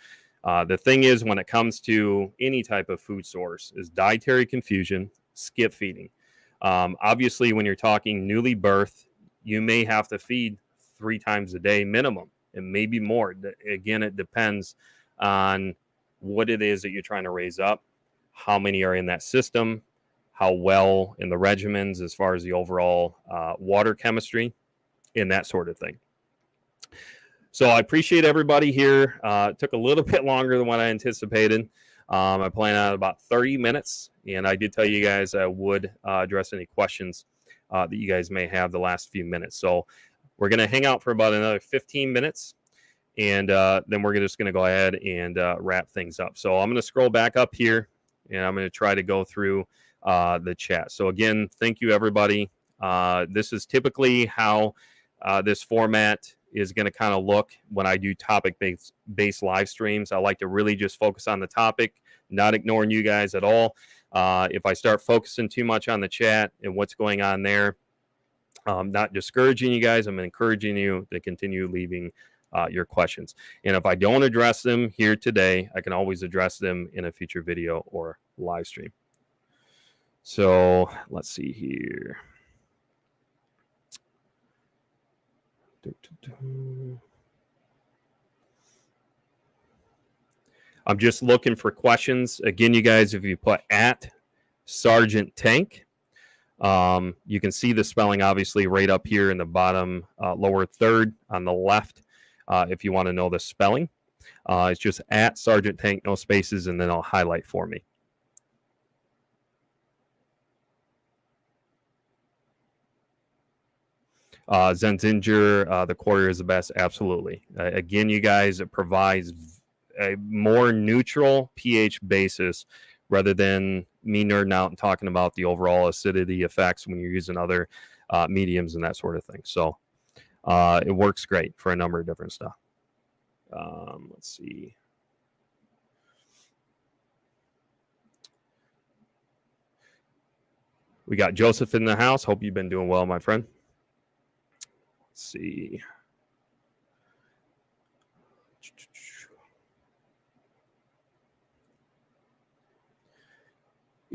The thing is, when it comes to any type of food source, is dietary confusion, skip feeding. Obviously, when you're talking newly birthed, you may have to feed 3 times a day minimum, and maybe more. Again, it depends on what it is that you're trying to raise up, how many are in that system, how well in the regimens as far as the overall water chemistry, and that sort of thing. So I appreciate everybody here. It took a little bit longer than what I anticipated. I planned on about 30 minutes, and I did tell you guys I would address any questions that you guys may have the last few minutes. So we're going to hang out for about another 15 minutes, and then we're just going to go ahead and wrap things up. So I'm going to scroll back up here, and I'm going to try to go through the chat. So again, thank you, everybody. This is typically how this format is going to kind of look when I do topic-based live streams. I like to really just focus on the topic, not ignoring you guys at all. If I start focusing too much on the chat and what's going on there, I'm not discouraging you guys. I'm encouraging you to continue leaving your questions. And if I don't address them here today, I can always address them in a future video or live stream. So let's see here. I'm just looking for questions. Again, you guys, if you put at Sergeant Tank, you can see the spelling obviously right up here in the bottom lower third on the left. If you want to know the spelling, it's just at Sergeant Tank, no spaces, and then I'll highlight for me. Zenzinger, the Quarrier is the best. Absolutely. Again, you guys, it provides a more neutral pH basis rather than me nerding out and talking about the overall acidity effects when you're using other mediums and that sort of thing. So it works great for a number of different stuff. Let's see. We got Joseph in the house. Hope you've been doing well, my friend. Let's see.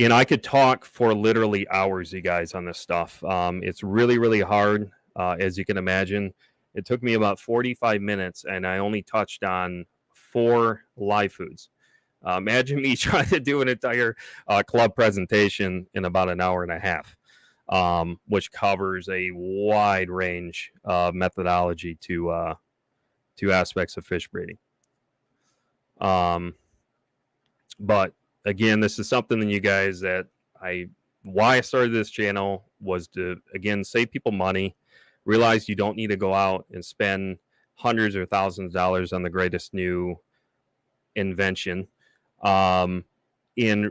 And I could talk for literally hours, you guys, on this stuff. It's really, really hard, as you can imagine. It took me about 45 minutes, and I only touched on 4 live foods. Imagine me trying to do an entire club presentation in about an hour and a half, which covers a wide range of methodology to aspects of fish breeding. But again, this is something that you guys why I started this channel was to, again, save people money, realize you don't need to go out and spend hundreds or thousands of dollars on the greatest new invention. And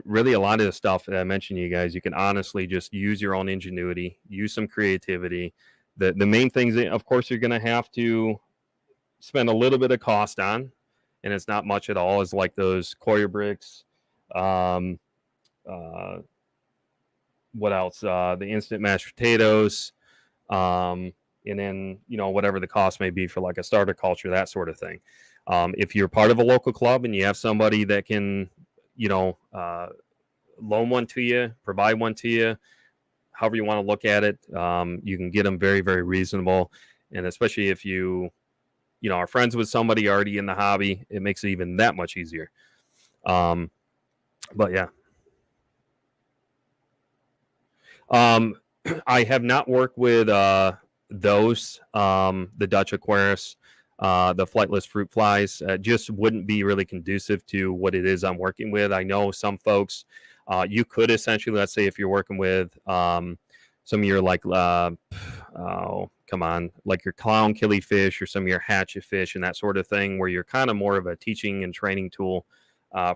really a lot of the stuff that I mentioned to you guys, you can honestly just use your own ingenuity, use some creativity. The main things that, of course, you're going to have to spend a little bit of cost on, and it's not much at all, is like those coir bricks. What else? The instant mashed potatoes. And then, whatever the cost may be for like a starter culture, that sort of thing. If you're part of a local club and you have somebody that can, loan one to you, provide one to you, however you want to look at it, you can get them very, very reasonable. And especially if you are friends with somebody already in the hobby, it makes it even that much easier. But yeah. I have not worked with those, the Dutch Aquarius, the flightless fruit flies. Just wouldn't be really conducive to what it is I'm working with. I know some folks, you could essentially, let's say if you're working with some of your like, like your clown killifish or some of your hatchet fish and that sort of thing, where you're kind of more of a teaching and training tool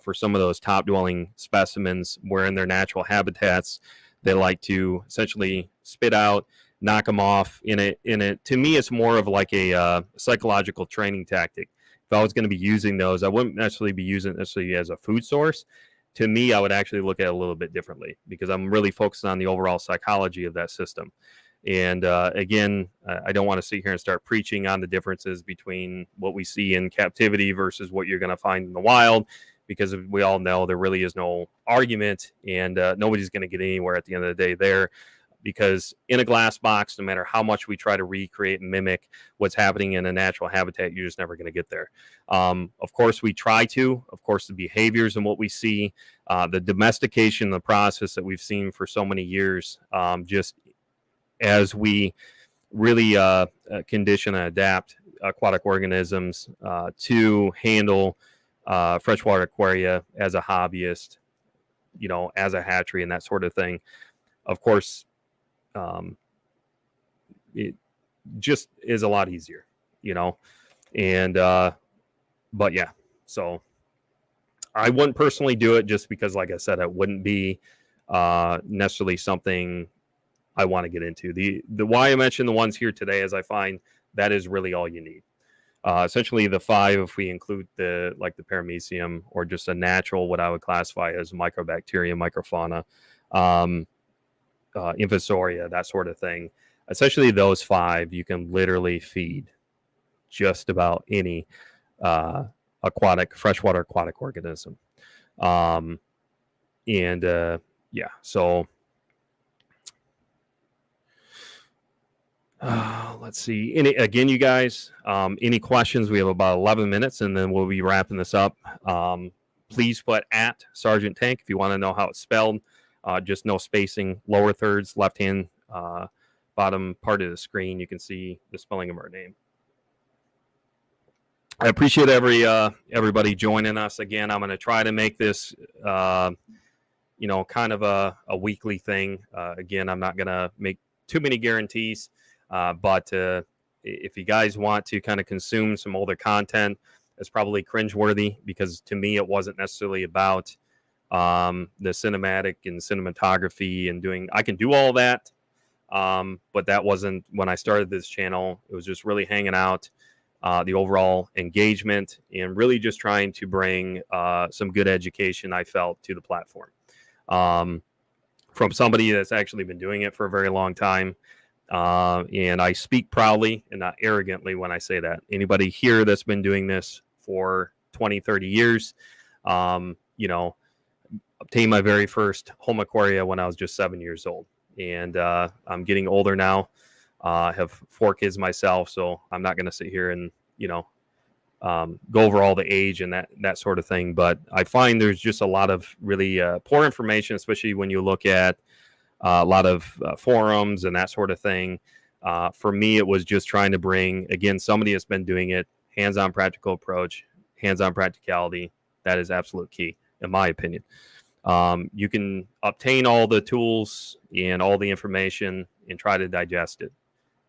for some of those top dwelling specimens, where in their natural habitats, they like to essentially spit out, knock them off. In it, to me, it's more of like a psychological training tactic. If I was going to be using those, I wouldn't necessarily be using it necessarily as a food source. To me, I would actually look at it a little bit differently, because I'm really focused on the overall psychology of that system. And again, I don't want to sit here and start preaching on the differences between what we see in captivity versus what you're going to find in the wild, because we all know there really is no argument, and nobody's going to get anywhere at the end of the day there, because in a glass box, no matter how much we try to recreate and mimic what's happening in a natural habitat, you're just never going to get there. Of course, we try to. Of course, the behaviors and what we see, the domestication, the process that we've seen for so many years, just as we really condition and adapt aquatic organisms to handle freshwater aquaria as a hobbyist, as a hatchery and that sort of thing. Of course, it just is a lot easier, and but yeah, so I wouldn't personally do it, just because, like I said, it wouldn't be necessarily something I want to get into. The why I mentioned the ones here today is I find that is really all you need. Essentially the 5, if we include the paramecium, or just a natural, what I would classify as microbacteria, microfauna, infusoria, that sort of thing. Essentially those 5 you can literally feed just about any freshwater aquatic organism. Yeah, so let's see. Again, you guys, any questions? We have about 11 minutes, and then we'll be wrapping this up. Please put at Sergeant Tank if you want to know how it's spelled. Just no spacing, lower thirds, left-hand bottom part of the screen. You can see the spelling of our name. I appreciate everybody joining us again. I'm going to try to make this, kind of a weekly thing. Again, I'm not going to make too many guarantees. But if you guys want to kind of consume some older content, it's probably cringeworthy, because to me it wasn't necessarily about the cinematic and cinematography and doing. I can do all that, but that wasn't when I started this channel. It was just really hanging out, the overall engagement, and really just trying to bring some good education, I felt, to the platform, from somebody that's actually been doing it for a very long time. And I speak proudly and not arrogantly when I say that. Anybody here that's been doing this for 20, 30 years, obtained my very first home aquaria when I was just 7 years old. And I'm getting older now. I have 4 kids myself, so I'm not going to sit here and, go over all the age and that sort of thing. But I find there's just a lot of really poor information, especially when you look at a lot of forums and that sort of thing. For me, it was just trying to bring, again, somebody that's been doing it, hands-on practical approach, hands-on practicality. That is absolute key, in my opinion. You can obtain all the tools and all the information and try to digest it.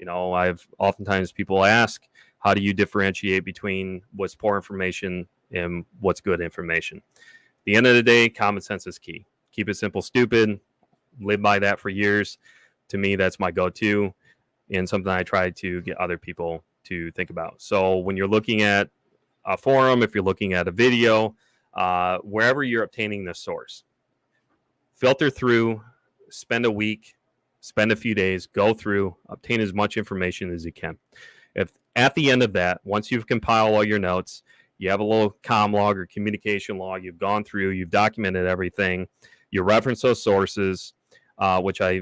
I've oftentimes people ask, how do you differentiate between what's poor information and what's good information? At the end of the day, common sense is key. Keep it simple, stupid. Live by that for years. To me, that's my go-to, and something I try to get other people to think about. So when you're looking at a forum, if you're looking at a video, wherever you're obtaining the source, filter through, spend a week, spend a few days, go through, obtain as much information as you can. If at the end of that, once you've compiled all your notes, you have a little comm log or communication log, you've gone through, you've documented everything, you reference those sources, which I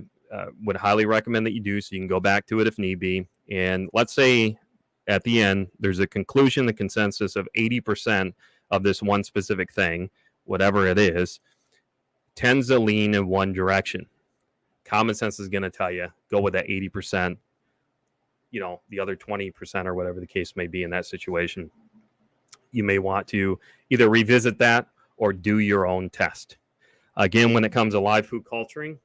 would highly recommend that you do, so you can go back to it if need be. And let's say at the end, there's a conclusion, the consensus of 80% of this one specific thing, whatever it is, tends to lean in one direction. Common sense is going to tell you, go with that 80%, the other 20% or whatever the case may be in that situation. You may want to either revisit that or do your own test. Again, when it comes to live food culturing,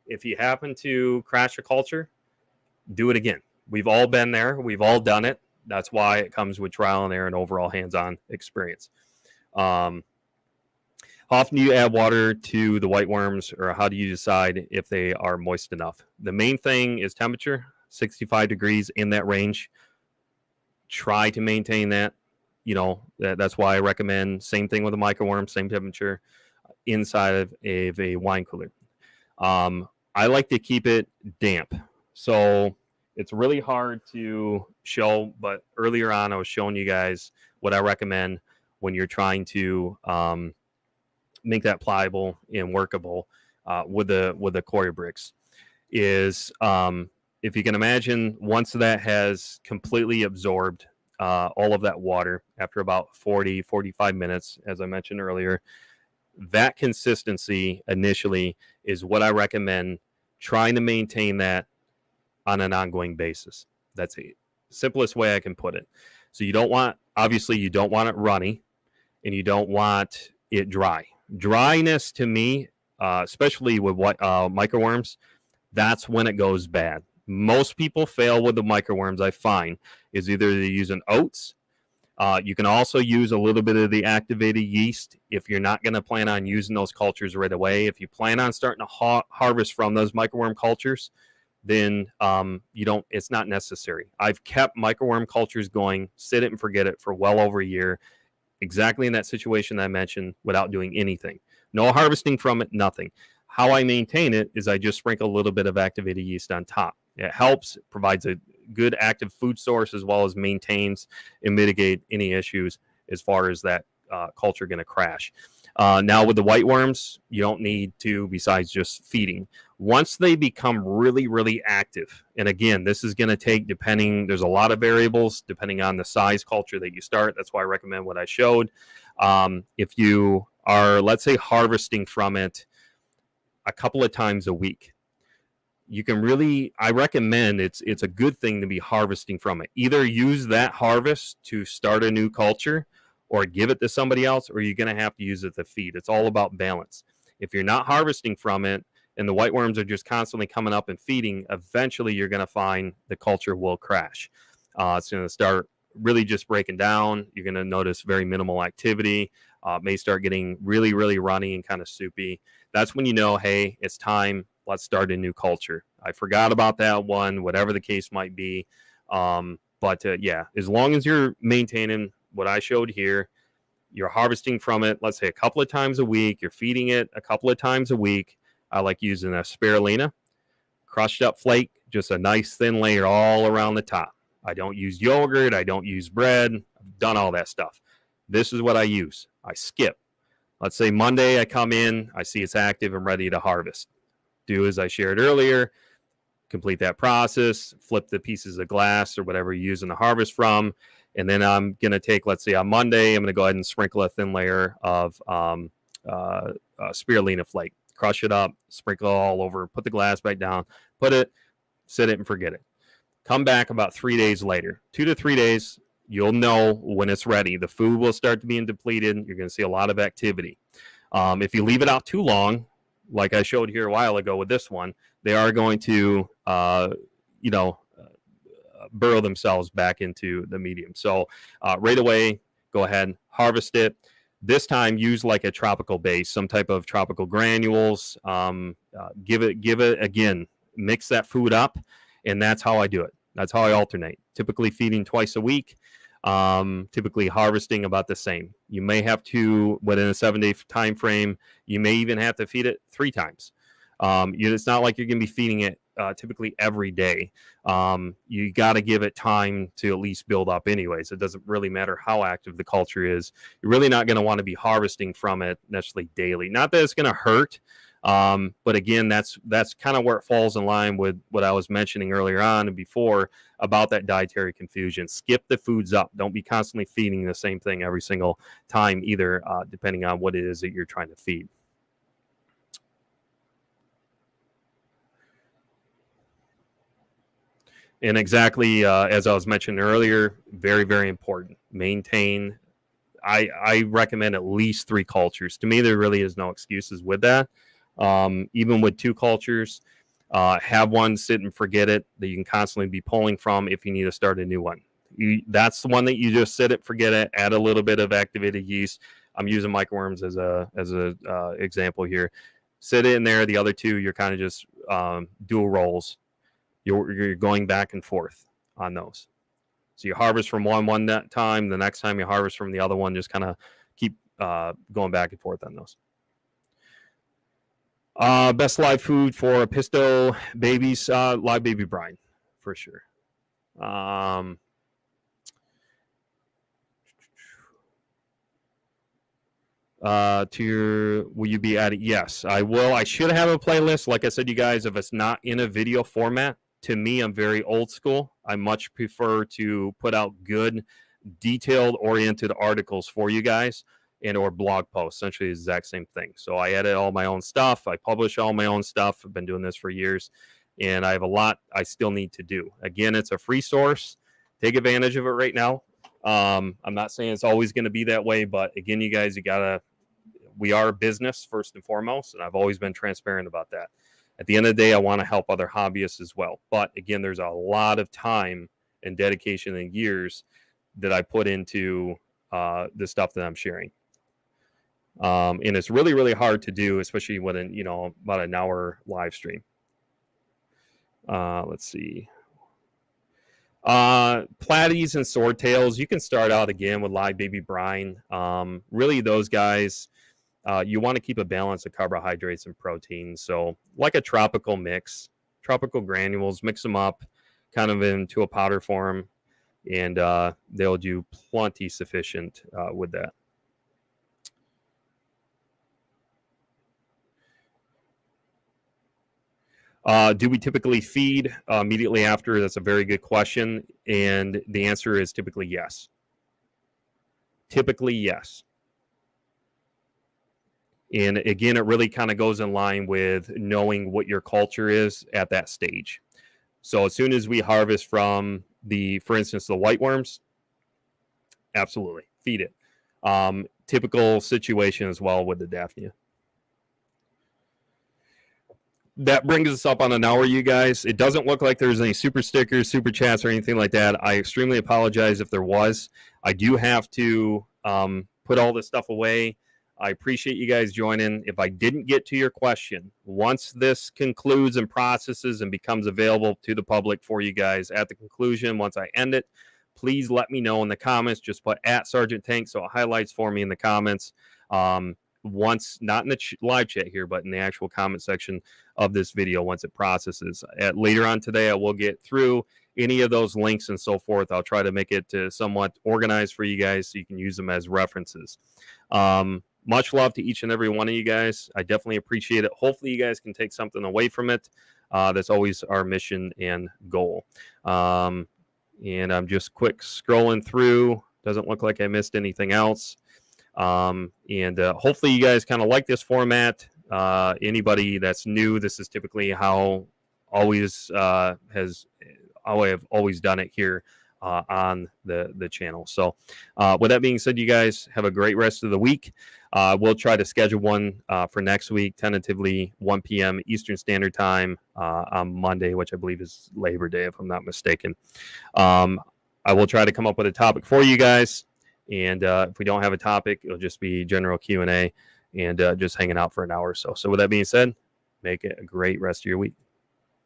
if you happen to crash a culture, do it again. We've all been there. We've all done it. That's why it comes with trial and error and overall hands-on experience. How often do you add water to the white worms, or how do you decide if they are moist enough? The main thing is temperature, 65 degrees, in that range. Try to maintain that. That's why I recommend same thing with a microworm, same temperature inside of a wine cooler. I like to keep it damp. So it's really hard to show, but earlier on I was showing you guys what I recommend when you're trying to make that pliable and workable with the coir bricks is, if you can imagine, once that has completely absorbed all of that water after about 45 minutes, as I mentioned earlier, that consistency initially is what I recommend trying to maintain that on an ongoing basis. That's the simplest way I can put it. So you don't want it runny, and you don't want it dry. Dryness to me, especially with microworms, that's when it goes bad. Most people fail with the microworms, I find, is either they're using oats. You can also use a little bit of the activated yeast if you're not going to plan on using those cultures right away. If you plan on starting to harvest from those microworm cultures, then it's not necessary. I've kept microworm cultures going, sit it and forget it, for well over a year, exactly in that situation that I mentioned, without doing anything. No harvesting from it, nothing. How I maintain it is I just sprinkle a little bit of activated yeast on top. It helps, provides a good active food source, as well as maintains and mitigate any issues as far as that culture going to crash. Now with the white worms, you don't need to, besides just feeding. Once they become really, really active, and again, this is going to take, there's a lot of variables depending on the size culture that you start. That's why I recommend what I showed. If you are, let's say, harvesting from it a couple of times a week, you can really, I recommend it's a good thing to be harvesting from it. Either use that harvest to start a new culture, or give it to somebody else, or you're going to have to use it to feed. It's all about balance. If you're not harvesting from it, and the white worms are just constantly coming up and feeding, eventually you're going to find the culture will crash. It's going to start really just breaking down. You're going to notice very minimal activity. May start getting really, really runny and kind of soupy. That's when you know, hey, it's time. Let's start a new culture. I forgot about that one, whatever the case might be. But yeah, as long as you're maintaining what I showed here, you're harvesting from it, let's say a couple of times a week, you're feeding it a couple of times a week. I like using a spirulina, crushed up flake, just a nice thin layer all around the top. I don't use yogurt. I don't use bread. I've done all that stuff. This is what I use. I skip. Let's say Monday I come in, I see it's active and ready to harvest. Do as I shared earlier, complete that process, flip the pieces of glass or whatever you're using to harvest from, and then I'm going to take, let's say on Monday, I'm going to go ahead and sprinkle a thin layer of spirulina flake, crush it up, sprinkle it all over, put the glass back down, put it, set it and forget it. Come back about 3 days later, 2 to 3 days, you'll know when it's ready. The food will start to be depleted. You're going to see a lot of activity. If you leave it out too long, like I showed here a while ago with this one, they are going to, burrow themselves back into the medium. So right away, go ahead, harvest it. This time, use like a tropical base, some type of tropical granules. Give it again, mix that food up, and that's how I do it. That's how I alternate. Typically feeding twice a week. Typically harvesting about the same. You may have to, within a 7-day time frame, you may even have to feed it 3 times. It's not like you're going to be feeding it typically every day. You got to give it time to at least build up anyways. It doesn't really matter how active the culture is. You're really not going to want to be harvesting from it necessarily daily. Not that it's going to hurt, but again, that's kind of where it falls in line with what I was mentioning earlier on and before about that dietary confusion. Skip the foods up. Don't be constantly feeding the same thing every single time either, depending on what it is that you're trying to feed. And exactly as I was mentioning earlier, very, very important. Maintain. I recommend at least 3 cultures. To me, there really is no excuses with that. Even with 2 cultures, have one, sit and forget it, that you can constantly be pulling from if you need to start a new one. That's the one that you just sit it, forget it, add a little bit of activated yeast. I'm using microworms as a example here. Sit it in there. The other 2, you're kind of just dual rolls. You're going back and forth on those. So you harvest from one that time. The next time you harvest from the other one, just kind of keep going back and forth on those. Best live food for Pisto babies, live baby brine, for sure. Will you be adding? Yes, I will. I should have a playlist. Like I said, you guys, if it's not in a video format, to me, I'm very old school. I much prefer to put out good, detailed, oriented articles for you guys and or blog posts, essentially the exact same thing. So I edit all my own stuff. I publish all my own stuff. I've been doing this for years, and I have a lot I still need to do. Again, it's a free source. Take advantage of it right now. I'm not saying it's always going to be that way, but again, you guys, we are a business first and foremost, and I've always been transparent about that. At the end of the day, I want to help other hobbyists as well. But again, there's a lot of time and dedication and years that I put into the stuff that I'm sharing. And it's really, really hard to do, especially with about an hour live stream. Let's see. Platies and swordtails, you can start out again with live baby brine. Really, those guys, you want to keep a balance of carbohydrates and proteins. So like a tropical mix, tropical granules, mix them up kind of into a powder form, and they'll do plenty sufficient with that. Do we typically feed immediately after? That's a very good question. And the answer is typically yes. Typically, yes. And again, it really kind of goes in line with knowing what your culture is at that stage. So as soon as we harvest from for instance, the white worms, absolutely feed it. Typical situation as well with the Daphnia. that brings us up on an hour, you guys. It doesn't look like there's any super stickers, super chats, or anything like that. I extremely apologize if there was. I do have to put all this stuff away. I appreciate you guys joining. If I didn't get to your question, once this concludes and processes and becomes available to the public for you guys at the conclusion, once I end it, please let me know in the comments. Just put @SergeantTank so it highlights for me in the comments. Once, not in the live chat here, but in the actual comment section of this video once it processes. Later on today, I will get through any of those links and so forth. I'll try to make it somewhat organized for you guys so you can use them as references. Much love to each and every one of you guys. I definitely appreciate it. Hopefully you guys can take something away from it. That's always our mission and goal. And I'm just quick scrolling through. Doesn't look like I missed anything else. Hopefully you guys kind of like this format. Anybody that's new, this is typically how I have always done it here on the channel. So with that being said, you guys have a great rest of the week. We'll try to schedule one for next week, tentatively 1 p.m. Eastern Standard Time on Monday, which I believe is Labor Day, if I'm not mistaken. I will try to come up with a topic for you guys. And if we don't have a topic, it'll just be general Q&A and just hanging out for an hour or so. So with that being said, make it a great rest of your week.